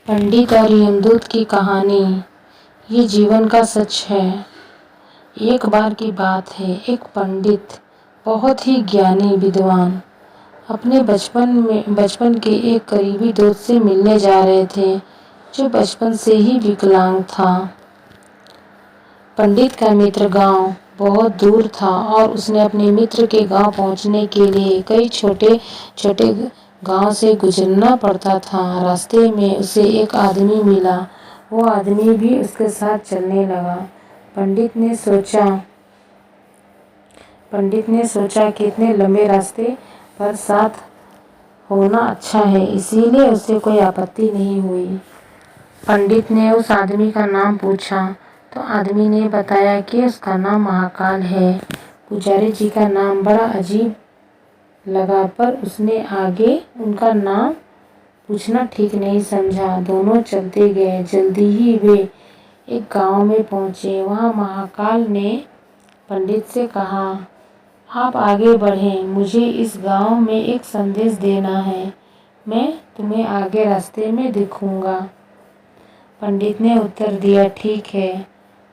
पंडित और यमदूत की कहानी। ये जीवन का सच है। एक बार की बात है, एक पंडित बहुत ही ज्ञानी विद्वान अपने बचपन के एक करीबी दोस्त से मिलने जा रहे थे, जो बचपन से ही विकलांग था। पंडित का मित्र गांव बहुत दूर था और उसने अपने मित्र के गांव पहुंचने के लिए कई छोटे छोटे गांव से गुजरना पड़ता था। रास्ते में उसे एक आदमी मिला। वो आदमी भी उसके साथ चलने लगा। पंडित ने सोचा कि इतने लंबे रास्ते पर साथ होना अच्छा है, इसीलिए उसे कोई आपत्ति नहीं हुई। पंडित ने उस आदमी का नाम पूछा तो आदमी ने बताया कि उसका नाम महाकाल है। पुजारी जी का नाम बड़ा अजीब लगा, पर उसने आगे उनका नाम पूछना ठीक नहीं समझा। दोनों चलते गए। जल्दी ही वे एक गांव में पहुंचे। वहां महाकाल ने पंडित से कहा, आप आगे बढ़ें, मुझे इस गांव में एक संदेश देना है। मैं तुम्हें आगे रास्ते में दिखूंगा। पंडित ने उत्तर दिया, ठीक है,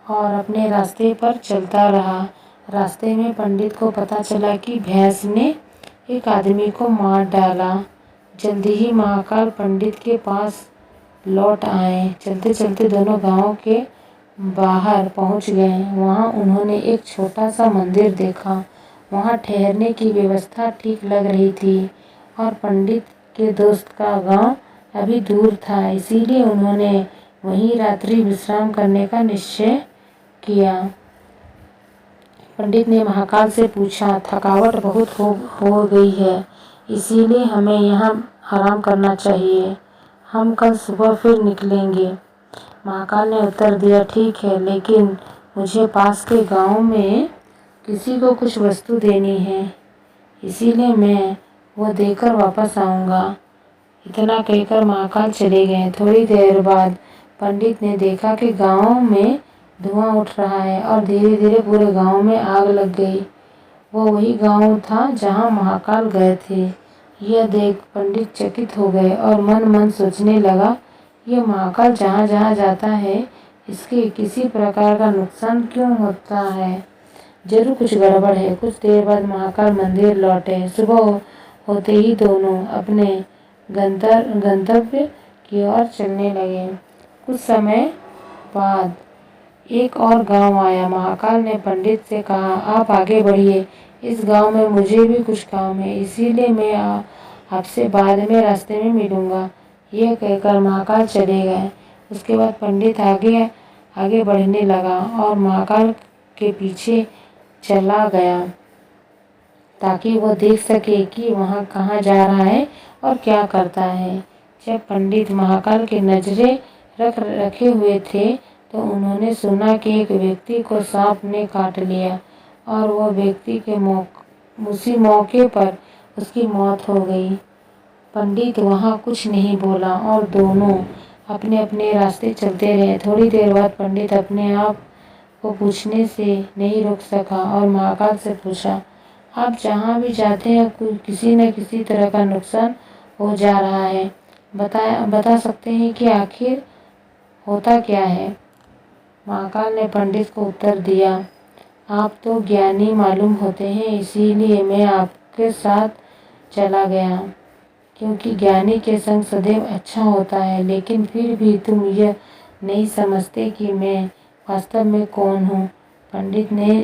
और अपने रास्ते पर चलता रहा। रास्ते में पंडित को पता चला कि भैंस ने एक आदमी को मार डाला। जल्दी ही महाकाल पंडित के पास लौट आए। चलते चलते दोनों गांव के बाहर पहुंच गए। वहां उन्होंने एक छोटा सा मंदिर देखा। वहां ठहरने की व्यवस्था ठीक लग रही थी और पंडित के दोस्त का गांव अभी दूर था, इसीलिए उन्होंने वहीं रात्रि विश्राम करने का निश्चय किया। पंडित ने महाकाल से पूछा, थकावट बहुत हो गई है, इसीलिए हमें यहाँ आराम करना चाहिए। हम कल सुबह फिर निकलेंगे। महाकाल ने उत्तर दिया, ठीक है, लेकिन मुझे पास के गांव में किसी को कुछ वस्तु देनी है, इसीलिए मैं वो देकर वापस आऊँगा। इतना कहकर महाकाल चले गए। थोड़ी देर बाद पंडित ने देखा कि गांव में धुआं उठ रहा है और धीरे धीरे पूरे गांव में आग लग गई। वो वही गांव था जहां महाकाल गए थे। यह देख पंडित चकित हो गए और मन मन सोचने लगा, यह महाकाल जहां जहां जाता है, इसके किसी प्रकार का नुकसान क्यों होता है? जरूर कुछ गड़बड़ है। कुछ देर बाद महाकाल मंदिर लौटे। सुबह होते ही दोनों अपने गंतव्य की ओर चलने लगे। कुछ समय बाद एक और गांव आया। महाकाल ने पंडित से कहा, आप आगे बढ़िए, इस गांव में मुझे भी कुछ काम है, इसीलिए मैं आपसे बाद में रास्ते में मिलूंगा। यह कहकर महाकाल चले गए। उसके बाद पंडित आगे बढ़ने लगा और महाकाल के पीछे चला गया ताकि वो देख सके कि वहाँ कहाँ जा रहा है और क्या करता है। जब पंडित महाकाल की नजरें रखे हुए थे तो उन्होंने सुना कि एक व्यक्ति को सांप ने काट लिया और वह व्यक्ति के उसी मौके पर उसकी मौत हो गई। पंडित वहाँ कुछ नहीं बोला और दोनों अपने अपने रास्ते चलते रहे। थोड़ी देर बाद पंडित अपने आप को पूछने से नहीं रोक सका और महाकाल से पूछा, आप जहाँ भी जाते हैं किसी न किसी तरह का नुकसान हो जा रहा है, बता सकते हैं कि आखिर होता क्या है? महाकाल ने पंडित को उत्तर दिया, आप तो ज्ञानी मालूम होते हैं, इसीलिए मैं आपके साथ चला गया, क्योंकि ज्ञानी के संग सदैव अच्छा होता है। लेकिन फिर भी तुम यह नहीं समझते कि मैं वास्तव में कौन हूँ। पंडित ने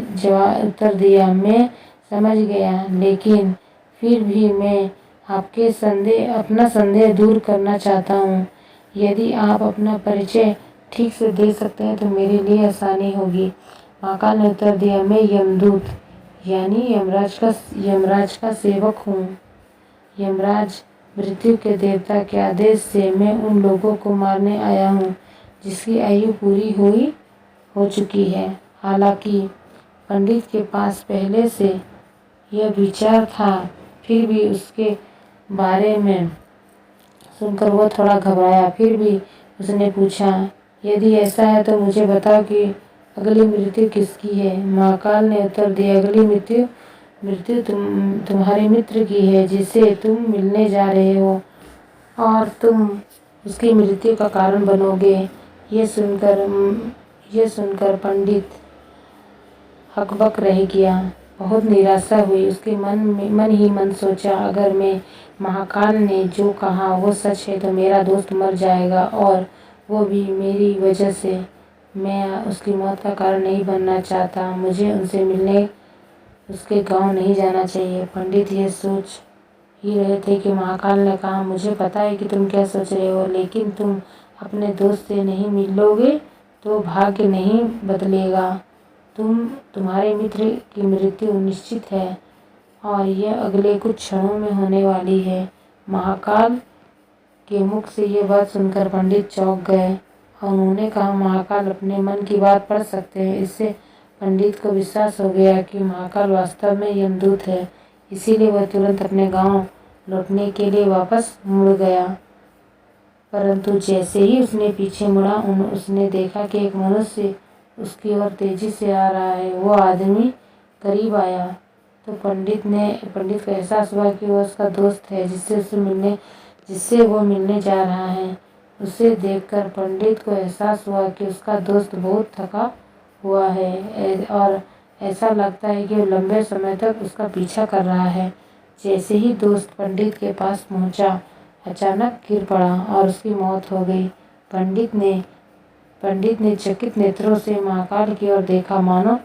उत्तर दिया, मैं समझ गया, लेकिन फिर भी मैं अपना संदेह दूर करना चाहता हूँ। यदि आप अपना परिचय ठीक से दे सकते हैं तो मेरे लिए आसानी होगी। महाकाल ने उत्तर दिया, मैं यमदूत यानी यमराज का सेवक हूँ। यमराज मृत्यु के देवता के आदेश से मैं उन लोगों को मारने आया हूँ जिसकी आयु पूरी हो चुकी है। हालांकि पंडित के पास पहले से यह विचार था, फिर भी उसके बारे में सुनकर वह थोड़ा घबराया। फिर भी उसने पूछा, यदि ऐसा है तो मुझे बताओ कि अगली मृत्यु किसकी है? महाकाल ने उत्तर दिया, अगली मृत्यु तुम्हारे मित्र की है, जिसे तुम मिलने जा रहे हो, और तुम उसकी मृत्यु का कारण बनोगे। ये सुनकर पंडित हकबक रह गया। बहुत निराशा हुई। उसके मन ही मन सोचा, अगर मैं महाकाल ने जो कहा वो सच है तो मेरा दोस्त मर जाएगा, और वो भी मेरी वजह से। मैं उसकी मौत का कारण नहीं बनना चाहता। मुझे उनसे मिलने उसके गांव नहीं जाना चाहिए। पंडित ये सोच ही रहे थे कि महाकाल ने कहा, मुझे पता है कि तुम क्या सोच रहे हो, लेकिन तुम अपने दोस्त से नहीं मिलोगे तो भाग्य नहीं बदलेगा। तुम्हारे मित्र की मृत्यु निश्चित है और यह अगले कुछ क्षणों में होने वाली है। महाकाल के मुख से ये बात सुनकर पंडित चौंक गए और उन्होंने कहा, महाकाल अपने मन की बात पढ़ सकते हैं। इससे पंडित को विश्वास हो गया कि महाकाल वास्तव में यमदूत है। इसीलिए वह तुरंत अपने गांव लौटने के लिए वापस मुड़ गया। परंतु जैसे ही उसने पीछे मुड़ा, उसने देखा कि एक मनुष्य उसकी ओर तेजी से आ रहा है। वो आदमी करीब आया तो पंडित को एहसास हुआ कि वो उसका दोस्त है जिससे वो मिलने जा रहा है। उसे देखकर पंडित को एहसास हुआ कि उसका दोस्त बहुत थका हुआ है और ऐसा लगता है कि वो लंबे समय तक उसका पीछा कर रहा है। जैसे ही दोस्त पंडित के पास पहुंचा, अचानक गिर पड़ा और उसकी मौत हो गई। पंडित ने चकित नेत्रों से महाकाल की ओर देखा, मानो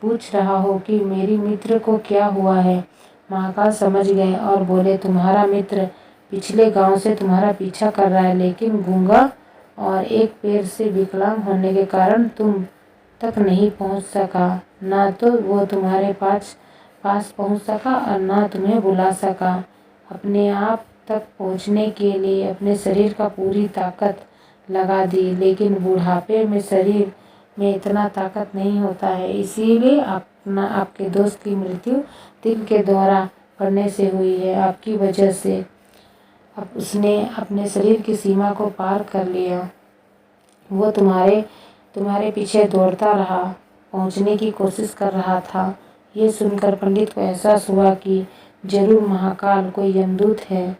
पूछ रहा हो कि मेरी मित्र को क्या हुआ है। महाकाल समझ गए और बोले, तुम्हारा मित्र पिछले गांव से तुम्हारा पीछा कर रहा है, लेकिन गूंगा और एक पैर से विकलांग होने के कारण तुम तक नहीं पहुंच सका। ना तो वो तुम्हारे पास पहुंच सका और ना तुम्हें बुला सका। अपने आप तक पहुंचने के लिए अपने शरीर का पूरी ताकत लगा दी, लेकिन बुढ़ापे में शरीर में इतना ताकत नहीं होता है। इसीलिए आपके दोस्त की मृत्यु दिल के द्वारा पड़ने से हुई है, आपकी वजह से। अब उसने अपने शरीर की सीमा को पार कर लिया। वो तुम्हारे पीछे दौड़ता रहा, पहुंचने की कोशिश कर रहा था। ये सुनकर पंडित को एहसास हुआ कि जरूर महाकाल कोई यमदूत है।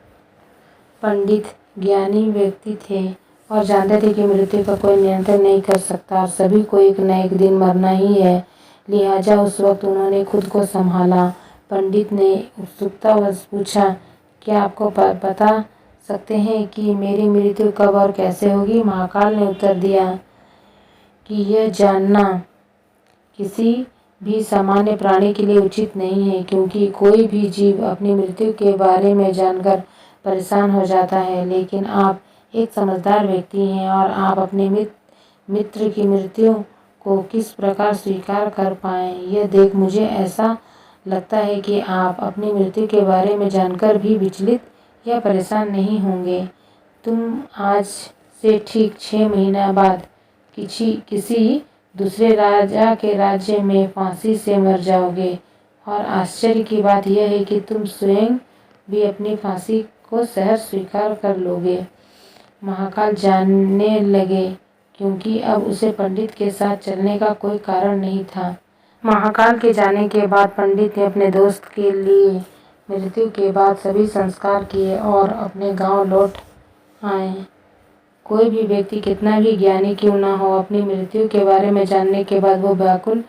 पंडित ज्ञानी व्यक्ति थे और जानते थे कि मृत्यु का कोई नियंत्रण नहीं कर सकता और सभी को एक न एक दिन मरना ही है। लिहाजा उस वक्त उन्होंने खुद को संभाला। पंडित ने उत्सुकतावश पूछा, क्या आपको बता सकते हैं कि मेरी मृत्यु कब और कैसे होगी? महाकाल ने उत्तर दिया कि यह जानना किसी भी सामान्य प्राणी के लिए उचित नहीं है, क्योंकि कोई भी जीव अपनी मृत्यु के बारे में जानकर परेशान हो जाता है। लेकिन आप एक समझदार व्यक्ति हैं और आप अपने मित्र की मृत्यु को किस प्रकार स्वीकार कर पाए, यह देख मुझे ऐसा लगता है कि आप अपनी मृत्यु के बारे में जानकर भी विचलित या परेशान नहीं होंगे। तुम आज से ठीक 6 महीना बाद किसी दूसरे राजा के राज्य में फांसी से मर जाओगे, और आश्चर्य की बात यह है कि तुम स्वयं भी अपनी फांसी को सहज स्वीकार कर लोगे। महाकाल जानने लगे, क्योंकि अब उसे पंडित के साथ चलने का कोई कारण नहीं था। महाकाल के जाने के बाद पंडित ने अपने दोस्त के लिए मृत्यु के बाद सभी संस्कार किए और अपने गांव लौट आए। कोई भी व्यक्ति कितना भी ज्ञानी क्यों ना हो, अपनी मृत्यु के बारे में जानने के बाद वो व्याकुल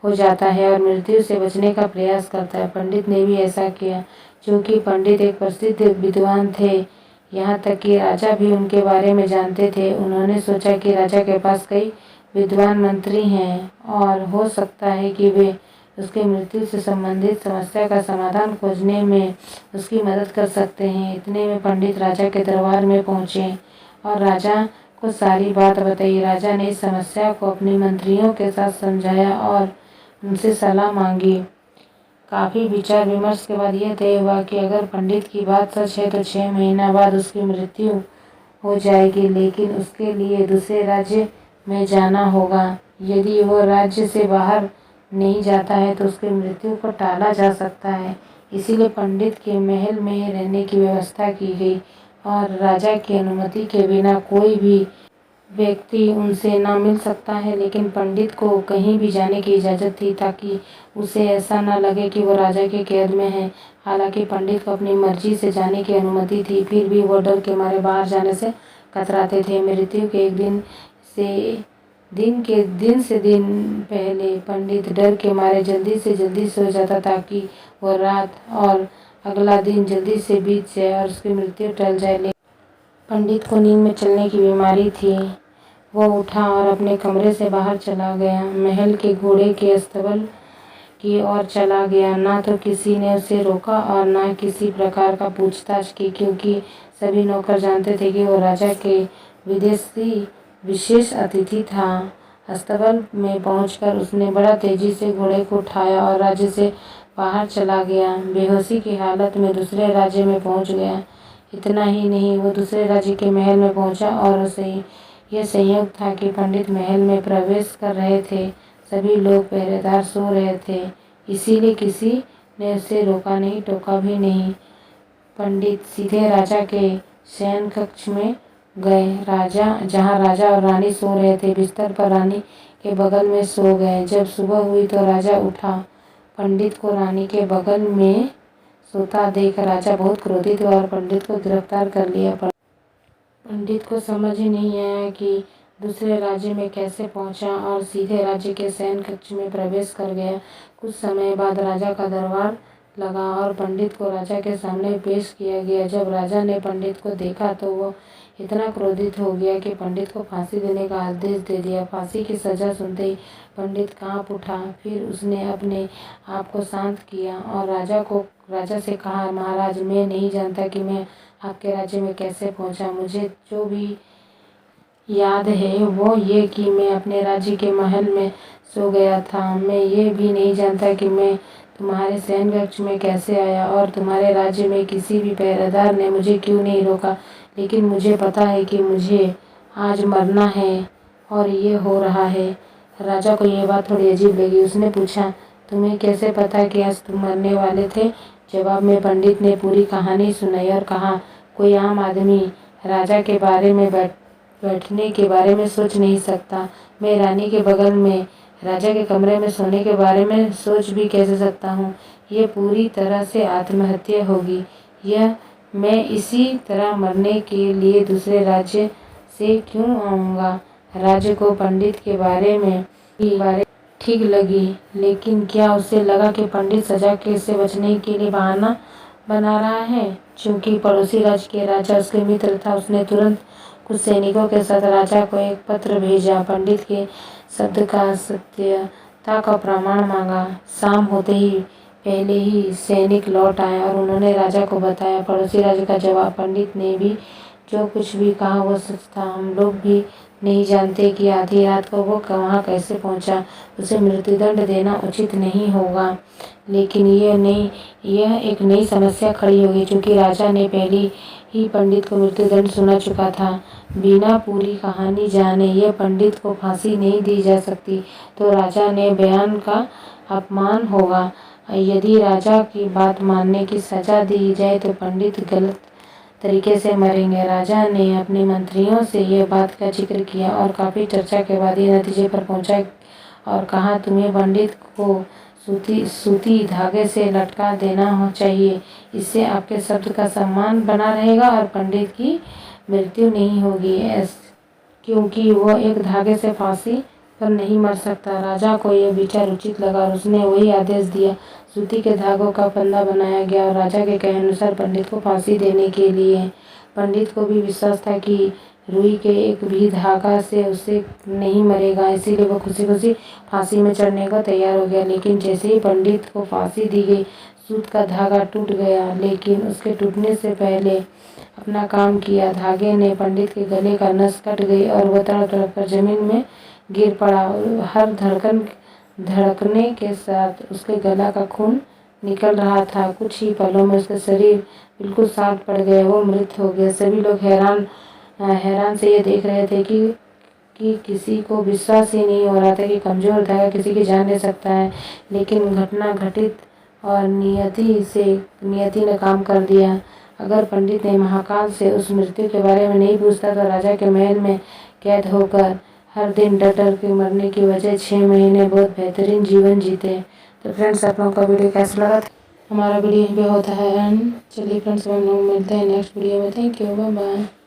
हो जाता है और मृत्यु से बचने का प्रयास करता है। पंडित ने भी ऐसा किया। क्योंकि पंडित एक प्रसिद्ध विद्वान थे, यहाँ तक कि राजा भी उनके बारे में जानते थे। उन्होंने सोचा कि राजा के पास कई विद्वान मंत्री हैं और हो सकता है कि वे उसकी मृत्यु से संबंधित समस्या का समाधान खोजने में उसकी मदद कर सकते हैं। इतने में पंडित राजा के दरबार में पहुँचे और राजा को सारी बात बताई। राजा ने इस समस्या को अपने मंत्रियों के साथ समझाया और उनसे सलाह मांगी। काफ़ी विचार विमर्श के बाद यह तय हुआ कि अगर पंडित की बात सच है तो 6 महीना बाद उसकी मृत्यु हो जाएगी, लेकिन उसके लिए दूसरे राज्य में जाना होगा। यदि वह राज्य से बाहर नहीं जाता है तो उसकी मृत्यु को टाला जा सकता है। इसीलिए पंडित के महल में रहने की व्यवस्था की गई और राजा की अनुमति के बिना कोई भी व्यक्ति उनसे ना मिल सकता है। लेकिन पंडित को कहीं भी जाने की इजाज़त थी, ताकि उसे ऐसा न लगे कि वो राजा के कैद में है। हालांकि पंडित को अपनी मर्जी से जाने की अनुमति थी, फिर भी वो डर के मारे बाहर जाने से कतराते थे। मृत्यु के एक दिन से दिन पहले पंडित डर के मारे जल्दी से जल्दी सो जाता ताकि वह रात और अगला दिन जल्दी से बीत जाए और उसकी मृत्यु टल जाए। लेकिन पंडित को नींद में चलने की बीमारी थी। वो उठा और अपने कमरे से बाहर चला गया। महल के घोड़े के अस्तबल की ओर चला गया। ना तो किसी ने उसे रोका और ना किसी प्रकार का पूछताछ की, क्योंकि सभी नौकर जानते थे कि वो राजा के विशेष अतिथि था। अस्तबल में पहुंचकर उसने बड़ा तेजी से घोड़े को उठाया और राज्य से बाहर चला गया। बेहोशी की हालत में दूसरे राज्य में पहुंच गया। इतना ही नहीं, वो दूसरे राज्य के महल में पहुंचा और यह संयोग था कि पंडित महल में प्रवेश कर रहे थे। सभी लोग पहरेदार सो रहे थे, इसीलिए किसी ने उसे रोका नहीं, टोका भी नहीं। पंडित सीधे राजा के शयन कक्ष में गए, जहाँ राजा और रानी सो रहे थे। बिस्तर पर रानी के बगल में सो गए। जब सुबह हुई तो राजा उठा। पंडित को रानी के बगल में सोता देख राजा बहुत क्रोधित हुआ और पंडित को गिरफ्तार कर लिया। पंडित को समझ ही नहीं आया कि दूसरे राज्य में कैसे पहुंचा और सीधे राज्य के शयन कक्ष में प्रवेश कर गया। कुछ समय बाद राजा का दरबार लगा और पंडित को राजा के सामने पेश किया गया। जब राजा ने पंडित को देखा तो वो इतना क्रोधित हो गया कि पंडित को फांसी देने का आदेश दे दिया। फांसी की सजा सुनते ही पंडित कांप उठा। फिर उसने अपने आप को शांत किया और राजा से कहा, महाराज, मैं नहीं जानता कि मैं आपके राज्य में कैसे पहुंचा। मुझे जो भी याद है वो ये कि मैं अपने राज्य के महल में सो गया था। मैं ये भी नहीं जानता कि मैं तुम्हारे शयन कक्ष में कैसे आया और तुम्हारे राज्य में किसी भी पहरेदार ने मुझे क्यों नहीं रोका। लेकिन मुझे पता है कि मुझे आज मरना है और ये हो रहा है। राजा को ये बात थोड़ी अजीब लगी। उसने पूछा, तुम्हें कैसे पता कि आज तुम मरने वाले थे? जवाब में पंडित ने पूरी कहानी सुनाई और कहा, कोई आम आदमी राजा के बारे में बैठने के बारे में सोच नहीं सकता। मैं रानी के बगल में राजा के कमरे में सोने के बारे में सोच भी कैसे सकता हूँ? ये पूरी तरह से आत्महत्या होगी। मैं इसी तरह मरने के लिए दूसरे राज्य से क्यों आऊँगा? राजा को पंडित के बारे में ठीक लगी, लेकिन क्या उसे लगा कि पंडित सजा से बचने के लिए बहाना बना रहा है? चूंकि पड़ोसी राज्य के राजा उसके मित्र था, उसने तुरंत कुछ सैनिकों के साथ राजा को एक पत्र भेजा। पंडित के शब्द का सत्यता का प्रमाण मांगा। शाम होते ही पहले ही सैनिक लौट आए और उन्होंने राजा को बताया पड़ोसी राज्य का जवाब। पंडित ने भी जो कुछ भी कहा वो सच था। हम लोग भी नहीं जानते कि आधी रात को वो वहाँ कैसे पहुँचा। उसे मृत्युदंड देना उचित नहीं होगा। लेकिन यह एक नई समस्या खड़ी होगी, क्योंकि राजा ने पहले ही पंडित को मृत्युदंड सुना चुका था। बिना पूरी कहानी जाने यह पंडित को फांसी नहीं दी जा सकती, तो राजा ने बयान का अपमान होगा। यदि राजा की बात मानने की सजा दी जाए तो पंडित गलत तरीके से मरेंगे। राजा ने अपने मंत्रियों से यह बात का जिक्र किया और काफ़ी चर्चा के बाद ये नतीजे पर पहुंचा और कहा, तुम्हें पंडित को सूती धागे से लटका देना चाहिए। इससे आपके शब्द का सम्मान बना रहेगा और पंडित की मृत्यु नहीं होगी, क्योंकि वो एक धागे से फांसी पर नहीं मर सकता। राजा को यह विचार उचित लगा और उसने वही आदेश दिया। सूती के धागों का फंदा बनाया गया और राजा के कहे अनुसार पंडित को फांसी देने के लिए। पंडित को भी विश्वास था कि रुई के एक भी धागा से उसे नहीं मरेगा, इसीलिए वो खुशी खुशी फांसी में चढ़ने को तैयार हो गया। लेकिन जैसे ही पंडित को फांसी दी गई, सूत का धागा टूट गया, लेकिन उसके टूटने से पहले अपना काम किया। धागे ने पंडित के गले का नस कट गई और वह तड़प तड़प कर जमीन में गिर पड़ा। हर धड़कने के साथ उसके गला का खून निकल रहा था। कुछ ही पलों में उसका शरीर बिल्कुल साफ पड़ गया, वो मृत हो गया। सभी लोग हैरान से ये देख रहे थे कि किसी को विश्वास ही नहीं हो रहा था कि कमजोर धागा किसी की जान ले सकता है। लेकिन घटना घटित और नियति ने काम कर दिया। अगर पंडित ने महाकाल से उस मृत्यु के बारे में नहीं पूछता तो राजा के महल में कैद होकर हर दिन डर के मरने की वजह 6 महीने बहुत बेहतरीन जीवन जीते। तो फ्रेंड्स, आप लोगों का वीडियो कैसा लगा? हमारा वीडियो यहीं पे होता है एंड चलिए फ्रेंड्स, हम लोग मिलते हैं नेक्स्ट वीडियो में। Thank you, bye bye.